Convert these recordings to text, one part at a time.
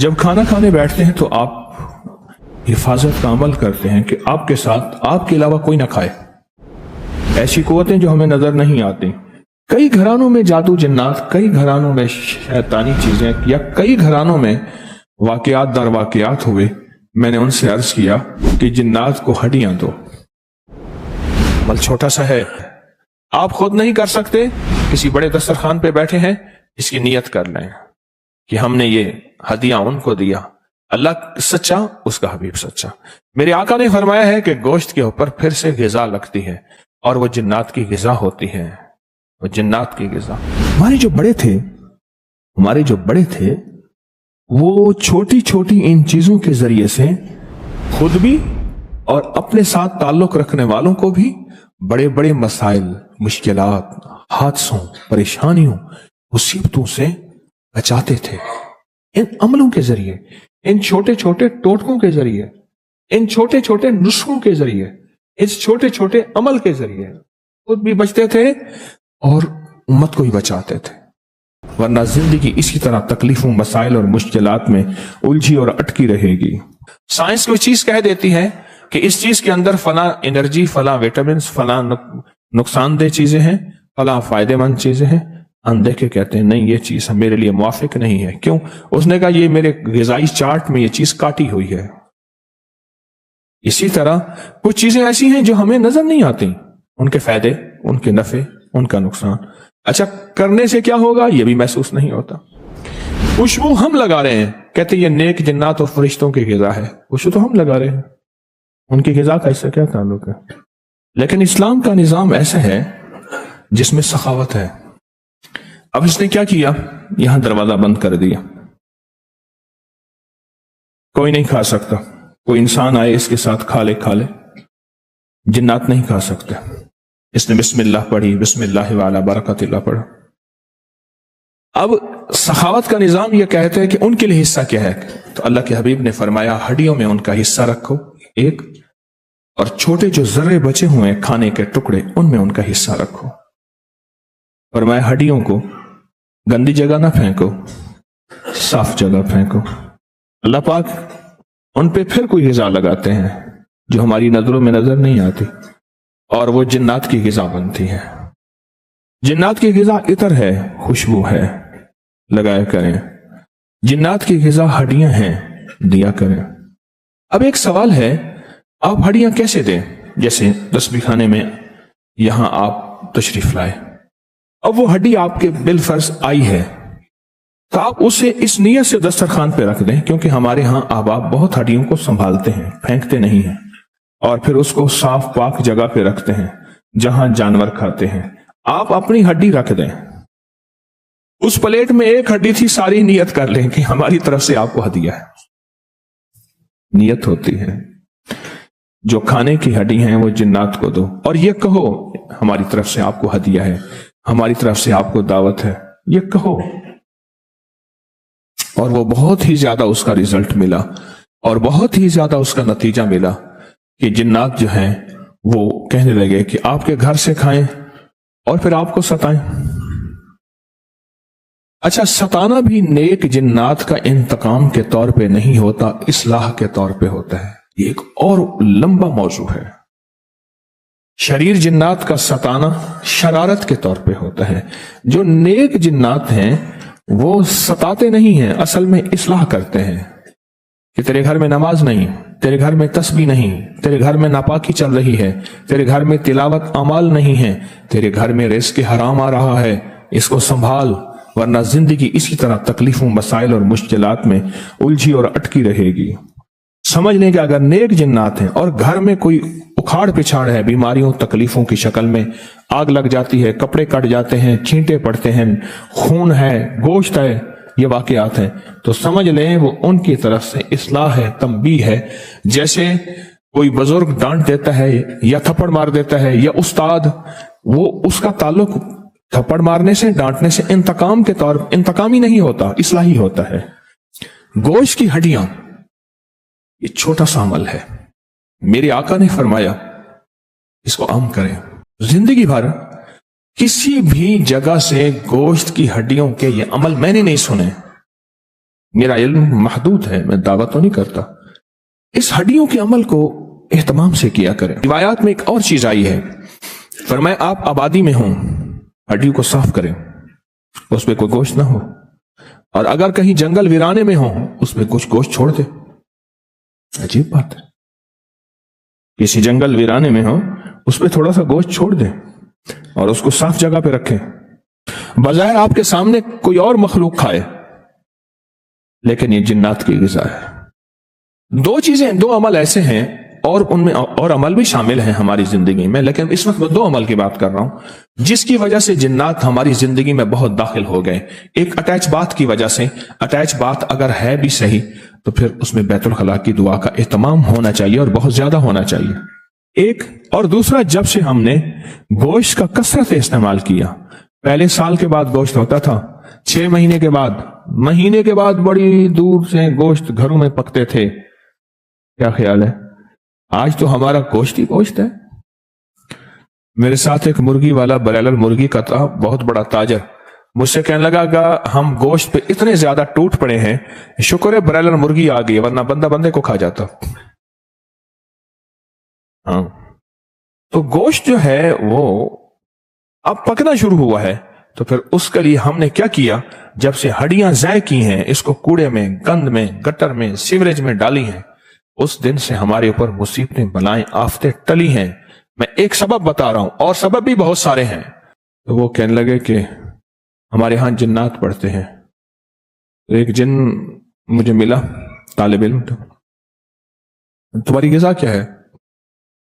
जब खाना खाने बैठते हैं तो आप हिफाजत का अमल करते हैं कि आपके साथ आपके अलावा कोई ना खाए। ऐसी कुव्वतें जो हमें नजर नहीं आती। कई घरानों में जादू जिन्नात, कई घरानों में शैतानी चीजें, या कई घरानों में वाकयात दर वाकयात हुए। मैंने उनसे अर्ज किया कि जिन्नात को हड्डियां दो। अमल छोटा सा है, आप खुद नहीं कर सकते, किसी बड़े दस्तरखान पे बैठे हैं, इसकी नियत कर लें कि हमने ये हदियां उनको दिया। अल्लाह सच्चा, उसका हबीब सच्चा। मेरे आका ने फरमाया है कि गोश्त के ऊपर फिर से गिजा लगती है और वो जिन्नात की गिजा होती है, वो जिन्नात की गिजा। हमारे जो बड़े थे वो छोटी छोटी इन चीजों के जरिए से खुद भी और अपने साथ ताल्लुक रखने वालों को भी बड़े बड़े मसाइल, मुश्किलात, हादसों, परेशानियों, मुसीबतों से बचाते थे। इन अमलों के जरिए, इन छोटे छोटे टोटकों के जरिए, इन छोटे छोटे नुस्खों के जरिए, इस छोटे छोटे अमल के जरिए खुद भी बचते थे और उम्मत को ही बचाते थे। वरना जिंदगी इसी तरह तकलीफों, मसाइल और मुश्किलात में उलझी और अटकी रहेगी। साइंस कोई चीज कह देती है कि इस चीज के अंदर फला एनर्जी, फला विटामिन, फला नुकसानदेह चीजें हैं, फला फायदेमंद चीजें हैं। अनदेखे कहते हैं नहीं, ये चीज मेरे लिए मुवाफिक नहीं है। क्यों? उसने कहा ये मेरे ग़िज़ाई चार्ट में ये चीज काटी हुई है। इसी तरह कुछ चीजें ऐसी हैं जो हमें नजर नहीं आती, उनके फायदे, उनके नफे, उनका नुकसान। अच्छा, करने से क्या होगा ये भी महसूस नहीं होता। खुशबू हम लगा रहे हैं, कहते ये नेक जिन्नात और फरिश्तों की ग़िज़ा है। खुशबू तो हम लगा रहे हैं, उनकी ग़िज़ा का इससे क्या ताल्लुक है? लेकिन इस्लाम का निजाम ऐसा है जिसमें सखावत है। अब इसने क्या किया? यहां दरवाजा बंद कर दिया, कोई नहीं खा सकता। कोई इंसान आए इसके साथ खा ले, जिन्नात नहीं खा सकते। इसने बिस्मिल्लाह पढ़ी, बिस्मिल्लाह वाला बरकतिल्लाह पढ़ा। अब सखावत का निजाम यह कहते हैं कि उनके लिए हिस्सा क्या है, तो अल्लाह के हबीब ने फरमाया हड्डियों में उनका हिस्सा रखो एक, और छोटे जो जर्रे बचे हुए हैं खाने के टुकड़े, उनमें उनका हिस्सा रखो। फरमाया हड्डियों को गंदी जगह ना फेंको, साफ जगह फेंको। अल्लाह पाक उन पे फिर कोई ग़िज़ा लगाते हैं जो हमारी नजरों में नजर नहीं आती, और वो जिन्नात की ग़िज़ा बनती है। जिन्नात की ग़िज़ा इतर है, खुशबू है, लगाया करें। जिन्नात की ग़िज़ा हड्डियां हैं, दिया करें। अब एक सवाल है, आप हड्डियां कैसे दें? जैसे तस्बीह खाने में यहां आप तशरीफ लाए, अब वो हड्डी आपके बिलफर्ज आई है, तो आप उसे इस नियत से दस्तरखान पे रख दें, क्योंकि हमारे यहां अहबाब बहुत हड्डियों को संभालते हैं, फेंकते नहीं हैं, और फिर उसको साफ पाक जगह पे रखते हैं जहां जानवर खाते हैं। आप अपनी हड्डी रख दें, उस प्लेट में एक हड्डी थी, सारी नियत कर लें कि हमारी तरफ से आपको हदिया है। नियत होती है, जो खाने की हड्डी हैं वो जिन्नात को दो, और ये कहो हमारी तरफ से आपको हदिया है, हमारी तरफ से आपको दावत है, ये कहो। और वो बहुत ही ज्यादा उसका रिजल्ट मिला, और बहुत ही ज्यादा उसका नतीजा मिला कि जिन्नात जो हैं वो कहने लगे कि आपके घर से खाएं और फिर आपको सताएं। अच्छा, सताना भी नेक जिन्नात का इंतकाम के तौर पे नहीं होता, इस्लाह के तौर पे होता है। ये एक और लंबा मौजू है। शरीर जिन्नात का सताना शरारत के तौर पे होता है। जो नेक जिन्नात हैं वो सताते नहीं हैं, असल में इस्लाह करते हैं कि तेरे घर में नमाज नहीं, तेरे घर में तस्बीह नहीं, तेरे घर में नापाकी चल रही है, तेरे घर में तिलावत अमाल नहीं है, तेरे घर में रिज़्क़ हराम आ रहा है, इसको संभाल, वरना जिंदगी इसी तरह तकलीफों, मसाइल और मुश्किलात में उलझी और अटकी रहेगी। समझ लें कि अगर नेक जिन्नात हैं और घर में कोई उखाड़ पिछाड़ है, बीमारियों तकलीफों की शक्ल में, आग लग जाती है, कपड़े कट जाते हैं, छींटे पड़ते हैं, खून है, गोश्त है, ये वाकयात हैं, तो समझ लें वो उनकी तरफ से इस्लाह है, तंबीह है। जैसे कोई बुजुर्ग डांट देता है या थप्पड़ मार देता है, या उस्ताद, वो उसका ताल्लुक थप्पड़ मारने से, डांटने से इंतकाम के तौर, इंतकाम ही नहीं होता, इस्लाह ही होता है। गोश्त की हड्डियां ये छोटा सा अमल है। मेरे आका ने फरमाया इसको आम करें। जिंदगी भर किसी भी जगह से गोश्त की हड्डियों के ये अमल मैंने नहीं सुने। میرا علم محدود ہے، میں دعوت تو نہیں کرتا. اس ہڈیوں کے عمل کو اہتمام سے کیا کریں. روایات میں ایک اور چیز آئی ہے، فرمایا آپ آبادی میں ہوں، ہڈیوں کو صاف کریں، اس پہ کوئی گوشت نہ ہو، اور اگر کہیں جنگل ویرانے میں ہو اس پہ کچھ گوشت چھوڑ دے. عجیب بات ہے، کسی جنگل ویرانے میں ہو اس پہ تھوڑا سا گوشت چھوڑ دے اور اس کو صاف جگہ پہ رکھیں. بظاہر آپ کے سامنے کوئی اور مخلوق کھائے، لیکن یہ جنات کی غذا ہے. دو چیزیں، دو عمل ایسے ہیں، اور ان میں اور عمل بھی شامل ہیں ہماری زندگی میں، لیکن اس وقت میں دو عمل کی بات کر رہا ہوں جس کی وجہ سے جنات ہماری زندگی میں بہت داخل ہو گئے. ایک اٹیچ بات کی وجہ سے، اٹیچ بات اگر ہے بھی صحیح تو پھر اس میں بیت الخلاء کی دعا کا اہتمام ہونا چاہیے اور بہت زیادہ ہونا چاہیے. ایک اور دوسرا، جب سے ہم نے گوشت کا کثرت سے استعمال کیا، پہلے سال کے بعد گوشت ہوتا تھا، 6 مہینے کے بعد، مہینے کے بعد بڑی دور سے گوشت گھروں میں پکتے تھے. کیا خیال ہے؟ آج تو ہمارا گوشت ہی گوشت ہے. میرے ساتھ ایک مرغی والا، برائلر مرغی کا تھا، بہت بڑا تاجر، مجھ سے کہنے لگا کہ ہم گوشت پہ اتنے زیادہ ٹوٹ پڑے ہیں، شکر ہے برائلر مرغی آ گئی، ورنہ بندہ بندے کو کھا جاتا. ہاں، تو گوشت جو ہے وہ اب پکنا شروع ہوا ہے، تو پھر اس کے لیے ہم نے کیا کیا، جب سے ہڈیاں ضائع کی ہیں، اس کو کوڑے میں، گند میں، گٹر میں، سیوریج میں ڈالی ہیں، اس دن سے ہمارے اوپر مصیبتیں، بلائیں، آفتیں ٹلی ہیں. میں ایک سبب بتا رہا ہوں، اور سبب بھی بہت سارے ہیں. تو وہ کہنے لگے کہ ہمارے ہاں جنات پڑھتے ہیں. ایک جن مجھے ملا، طالب علم، تمہاری غذا کیا ہے؟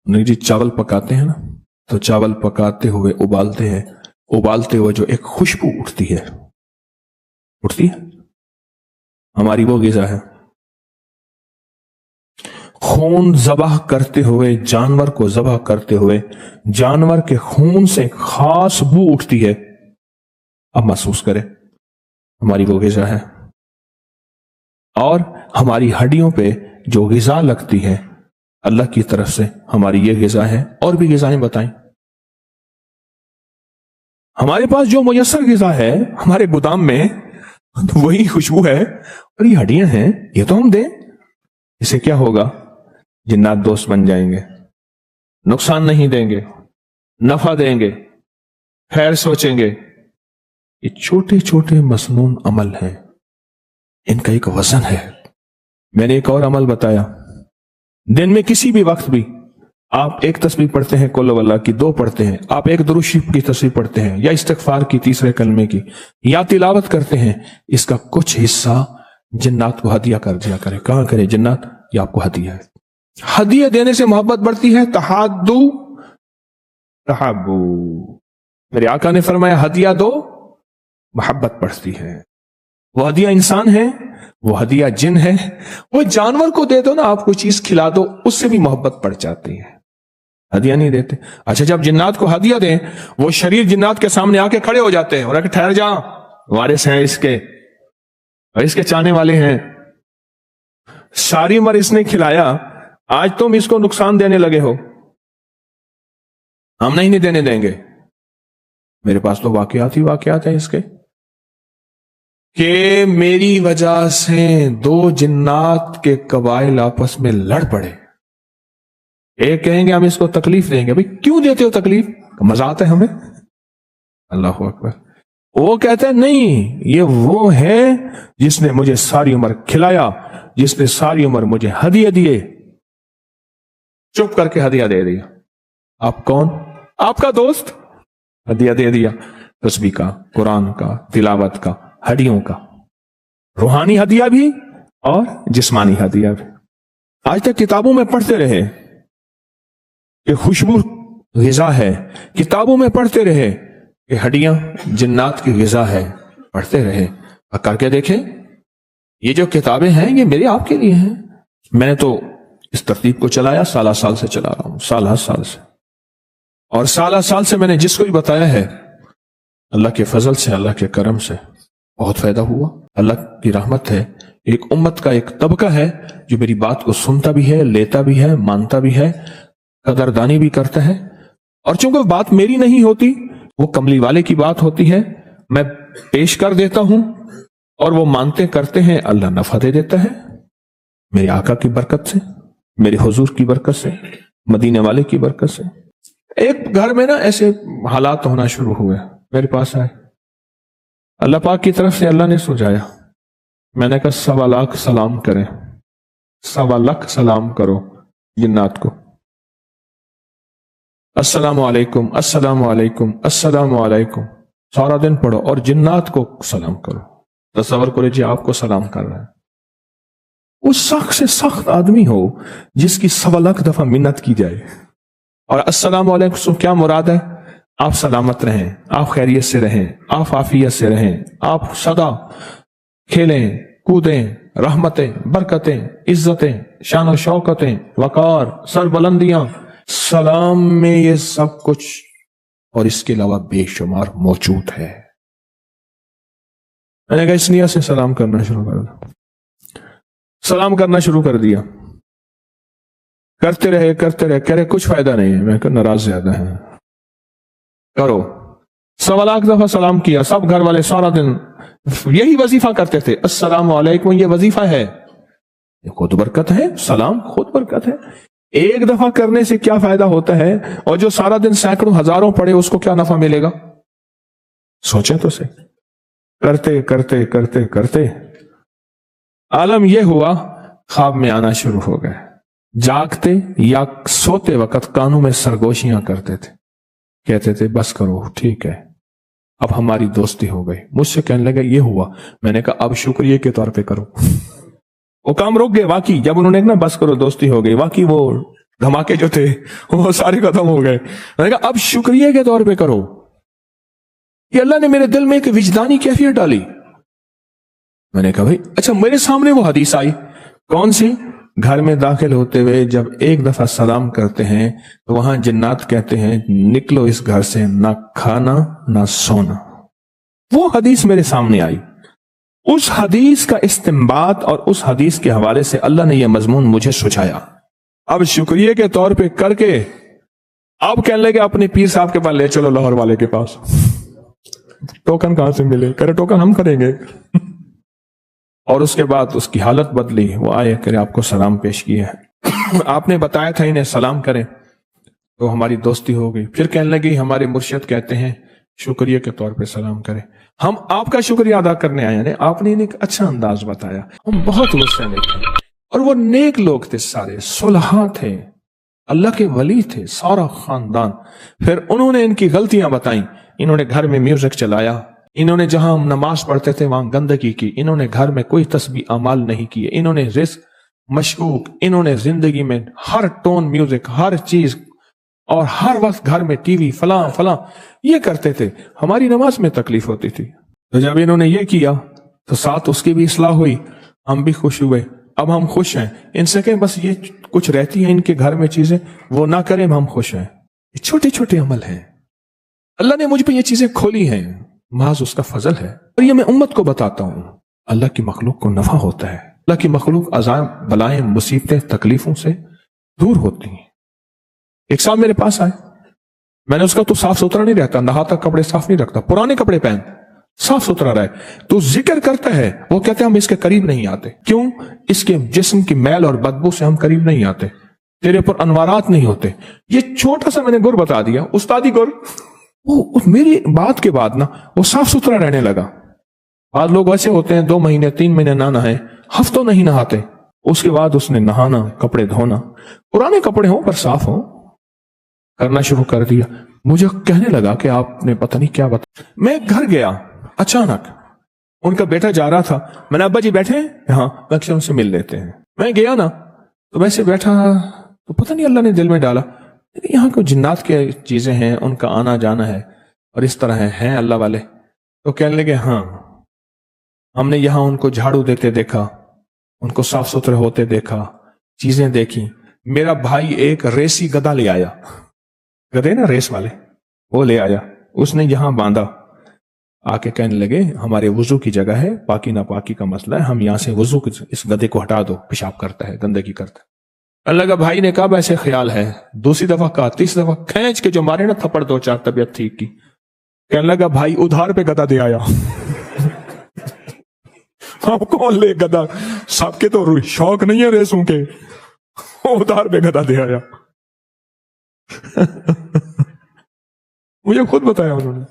نہیں جی، چاول پکاتے ہیں نا، تو چاول پکاتے ہوئے ابالتے ہیں، ابالتے ہوئے جو ایک خوشبو اٹھتی ہے ہماری وہ غذا ہے. خون ذبح کرتے ہوئے، جانور کو ذبح کرتے ہوئے، جانور کے خون سے خاص بو اٹھتی ہے، اب محسوس کرے، ہماری وہ غذا ہے. اور ہماری ہڈیوں پہ جو غذا لگتی ہے اللہ کی طرف سے، ہماری یہ غذا ہے. اور بھی غذائیں بتائیں. ہمارے پاس جو میسر غذا ہے ہمارے گودام میں، وہی خوشبو ہے، اور یہ ہڈیاں ہیں، یہ تو ہم دیں. اسے کیا ہوگا؟ جنات دوست بن جائیں گے، نقصان نہیں دیں گے، نفع دیں گے، خیر سوچیں گے. یہ چھوٹے چھوٹے مسنون عمل ہیں، ان کا ایک وزن ہے. میں نے ایک اور عمل بتایا، دن میں کسی بھی وقت بھی آپ ایک تسبیح پڑھتے ہیں، قل واللہ کی 2 پڑھتے ہیں، آپ ایک درود شریف کی تسبیح پڑھتے ہیں، یا استغفار کی 3 کلمے کی، یا تلاوت کرتے ہیں، اس کا کچھ حصہ جنات کو ہدیہ کر دیا کرے. کہاں کرے؟ جنات، یہ آپ کو ہدیہ ہے. ہدیہ دینے سے محبت بڑھتی ہے. تحادو تحابو، میرے آقا نے فرمایا ہدیہ دو، محبت بڑھتی ہے. وہ ہدیہ انسان ہے، وہ ہدیہ جن ہے. وہ جانور کو دے دو نا، آپ کوئی چیز کھلا دو، اس سے بھی محبت بڑھ جاتی ہے. ہدیہ نہیں دیتے. اچھا، جب جنات کو ہدیہ دیں، وہ شریر جنات کے سامنے آ کے کھڑے ہو جاتے ہیں اور کہ ٹھہر جا، وارث ہیں اس کے، اور اس کے چاہنے والے ہیں، ساری عمر اس نے کھلایا، آج تم اس کو نقصان دینے لگے ہو، ہم نہیں دینے دیں گے. میرے پاس تو واقعات ہی واقعات ہیں اس کے، کہ میری وجہ سے 2 جنات کے قبائل آپس میں لڑ پڑے. ایک کہیں گے ہم اس کو تکلیف دیں گے. بھئی کیوں دیتے ہو تکلیف؟ مزہ آتا ہے ہمیں. اللہ اکبر. وہ کہتے ہیں نہیں، یہ وہ ہے جس نے مجھے ساری عمر کھلایا، جس نے ساری عمر مجھے ہدیہ دیے. چپ کر کے ہدیہ دے دیا. آپ کون؟ آپ کا دوست. ہدیہ دے دیا، تسبیح کا، قرآن کا، تلاوت کا، ہڈیوں کا، روحانی ہدیہ بھی اور جسمانی ہدیہ بھی. آج تک کتابوں میں پڑھتے رہے کہ خوشبو غذا ہے، کتابوں میں پڑھتے رہے کہ ہڈیاں جنات کی غذا ہے، پڑھتے رہے. اور کر کے دیکھیں، یہ جو کتابیں ہیں یہ میرے آپ کے لیے ہیں. میں نے تو اس ترتیب کو چلایا، سالہ سال سے چلا رہا ہوں، سالہ سال سے. اور سالہ سال سے میں نے جس کو بھی بتایا ہے، اللہ کے فضل سے، اللہ کے کرم سے بہت فائدہ ہوا. اللہ کی رحمت ہے. ایک امت کا ایک طبقہ ہے جو میری بات کو سنتا بھی ہے، لیتا بھی ہے، مانتا بھی ہے، قدردانی بھی کرتا ہے. اور چونکہ بات میری نہیں ہوتی، وہ کملی والے کی بات ہوتی ہے، میں پیش کر دیتا ہوں और वो मानते करते हैं, अल्लाह नफा दे देता है मेरे आका की बरकत से, मेरे हुजूर की बरकत से, मदीने वाले की बरकत से। एक घर में ना ऐसे हालात होना शुरू हुए, मेरे पास आए, अल्लाह पाक की तरफ से अल्लाह ने सुझाया। मैंने कहा 1.25 लाख सलाम करें, 1.25 लाख सलाम करो जिन्नात को, अस्सलामु अलैकुम अस्सलामु अलैकुम अस्सलामु अलैकुम, सारा दिन पढ़ो और जिन्नात को सलाम करो। तसव्वुर करो जी आपको सलाम कर रहा है, वो सख्त से सख्त आदमी हो जिसकी 1.25 लाख दफा मिन्नत की जाए। और अस्सलामु अलैकुम से क्या मुराद है? आप सलामत रहें, आप खैरियत से रहें, आप आफियत से रहें, आप सदा खेलें कूदें, रहमतें बरकतें इज्जतें शान शौकतें वकार सरबुलंदियां, सलाम में ये सब कुछ और इसके अलावा बेशुमार मौजूद है। मैंने कहा इस नियत से सलाम करना शुरू कर दो। सलाम करना शुरू कर दिया, करते रहे कह रहे कुछ फायदा नहीं है। मैं कहा नाराज ज्यादा है, करो। 1.25 लाख दफा सलाम किया, सब घर वाले सारा दिन यही वजीफा करते थे, अस्सलामु अलैकुम, ये वजीफा है, ये खुद बरकत है, सलाम खुद बरकत है। एक दफा करने से क्या फायदा होता है, और जो सारा दिन सैकड़ों हजारों पढ़े उसको क्या नफा मिलेगा? सोचें तो सही। करते करते करते करते आलम यह हुआ, ख्वाब में आना शुरू हो गए। जागते या सोते वक्त कानों में सरगोशियां करते थे, कहते थे बस करो ठीक है, अब हमारी दोस्ती हो गई। मुझसे कहने लगे ये हुआ। मैंने कहा अब शुक्रिया के तौर पे करो। वो काम रुक गए वाकई, जब उन्होंने ना बस करो दोस्ती हो गई, वाकई वो धमाके जो थे वो सारे खत्म हो गए। मैंने कहा अब शुक्रिया के तौर पे करो, ये अल्लाह ने मेरे दिल में एक विजदानी कैफियत डाली। मैंने कहा भाई अच्छा, मेरे सामने वो हदीस आई, कौन सी? घर में दाखिल होते हुए जब एक दफा सलाम करते हैं तो वहां जिन्नात कहते हैं निकलो इस घर से, ना खाना ना सोना। वो हदीस मेरे सामने आई, उस हदीस का इस्तेमाल और उस हदीस के हवाले से अल्लाह ने यह मजमून मुझे सुझाया। अब शुक्रिया के तौर पे करके अब कहने लगे अपने पीर साहब के पास ले चलो, लाहौर वाले के पास। टोकन कहां से मिले? करे टोकन हम करेंगे। और उसके बाद उसकी हालत बदली, वो आए करे आपको सलाम पेश किया है, आपने बताया था इन्हें सलाम करें, तो हमारी दोस्ती हो गई। फिर कहने लगी हमारे मुर्शिद कहते हैं शुक्रिया के तौर पे सलाम करें, हम आपका शुक्रिया अदा करने आए हैं, आपने इन्हें एक अच्छा अंदाज बताया, हम बहुत गुस्से में थे। और वो नेक लोग थे, सारे सुलहा थे, अल्लाह के वली थे, सारा खानदान। फिर उन्होंने इनकी गलतियां बताई, इन्होंने घर में म्यूजिक चलाया, इन्होंने जहां हम नमाज पढ़ते थे वहां गंदगी की, इन्होंने घर में कोई तस्बीह अमाल नहीं किए, इन्होंने रिस्क मशकूक, इन्होंने जिंदगी में हर टोन म्यूजिक, हर चीज और हर वक्त घर में टीवी फलां फलां ये करते थे। हमारी नमाज में तकलीफ होती थी। तो जब इन्होंने ये किया तो साथ उसकी भी इस्लाह हुई, हम भी खुश हुए। अब हम खुश हैं, इनसे कहें बस ये कुछ रहती हैं इनके घर में चीजें, वो ना करें, हम खुश हैं। ये छोटे छोटे अमल हैं, अल्लाह ने मुझ पे ये चीजें खोली हैं, महज उसका फजल है। और ये मैं उम्मत को बताता हूं, अल्लाह की मखलूक को नफा होता है, अल्लाह की मखलूक अज़ाब बलाएं मुसीबतें तकलीफों से दूर होती हैं। एक साहब मेरे पास आए, मैंने उसका तो साफ सुथरा नहीं रहता, नहाता, कपड़े साफ नहीं रखता, पुराने कपड़े पहन, साफ सुथरा रहे, तो जिक्र करता है, वो कहते हैं हम इसके करीब नहीं आते। क्यों? इसके जिस्म की मैल और बदबू से हम करीब नहीं आते, तेरे पर अनवारात नहीं होते। ये छोटा सा मैंने गुर बता दिया, उस्तादी गुर। वो मेरी बात के बाद ना वो साफ सुथरा रहने लगा। आज लोग ऐसे होते हैं 2 महीने 3 महीने ना नहाए, हफ्तों नहीं नहाते, उसके बाद उसने नहाना, कपड़े धोना, पुराने कपड़े हों पर साफ हो, करना शुरू कर दिया। मुझे कहने लगा कि आपने पता नहीं क्या बता। मैं घर गया, अचानक उनका बेटा जा रहा था, मैंने अब्बा जी बैठे हैं? हाँ, मैं उनसे मिल लेते हैं। मैं गया ना तो वैसे बैठा, तो पता नहीं अल्लाह ने दिल में डाला यहाँ को जिन्नात के चीजें हैं, उनका आना जाना है और इस तरह हैं अल्लाह वाले। तो कहने लगे हाँ, हमने यहां उनको झाड़ू देते देखा, उनको साफ सुथरे होते देखा, चीजें देखी। मेरा भाई एक रेसी गधा ले आया, गधे ना रेस वाले, वो ले आया, उसने यहां बांधा। आके कहने लगे हमारे वुजू की जगह है, पाकी ना पाकी का मसला है, हम यहां से वुजू इस गधे को हटा दो, पेशाब करता है, गंदगी करता है। अल्लाह का भाई ने कहा ऐसे ख्याल है, दूसरी दफा कहा, तीसरी दफा खींच के जो मारे ना थप्पड़ 2-4 तबियत ठीक की। कहने लगा भाई उधार पे गधा दे आया। اب کون لے گدا؟ سب کے تو شوق نہیں ہے ریسوں کے، ادھار پہ گدا دے آیا۔ مجھے خود بتایا انہوں نے،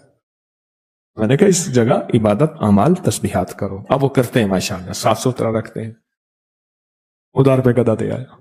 میں نے کہا اس جگہ عبادت اعمال تسبیحات کرو۔ اب وہ کرتے ہیں ماشاءاللہ، صاف ستھرا رکھتے ہیں، ادھار پہ گدا دے آیا۔